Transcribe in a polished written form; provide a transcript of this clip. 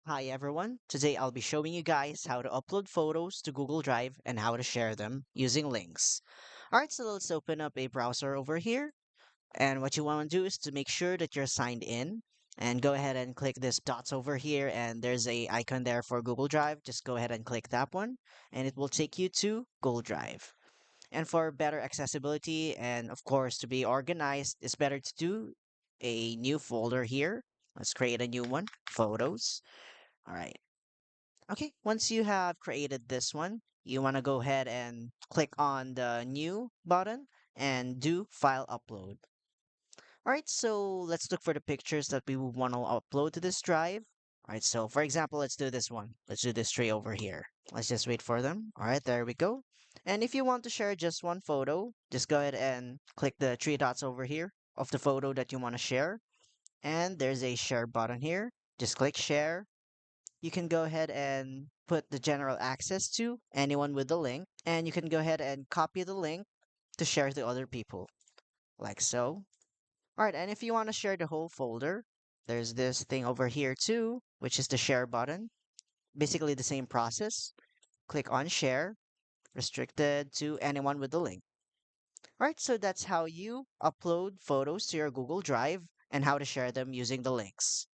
Hi everyone, today I'll be showing you guys how to upload photos to Google Drive and how to share them using links. Alright, so let's open up a browser over here. And what you want to do is to make sure that you're signed in and go ahead and click this dots over here and there's a icon there for Google Drive. Just go ahead and click that one and it will take you to Google Drive. And for better accessibility and of course to be organized, it's better to do a new folder here. Let's create a new one, photos. All right. Okay, once you have created this one, you want to go ahead and click on the new button and do file upload. All right, so let's look for the pictures that we would want to upload to this drive. All right, so for example, let's do this one. Let's do this tree over here. Let's just wait for them. All right, there we go. And if you want to share just one photo, just go ahead and click the three dots over here of the photo that you want to share. And there's a share button here. Just click share, you can go ahead and put the general access to anyone with the link, and you can go ahead and copy the link to share to other people, like so. All right, and if you want to share the whole folder, there's this thing over here too, which is the share button. Basically the same process. Click on share, restricted to anyone with the link. All right, so that's how you upload photos to your Google Drive and how to share them using the links.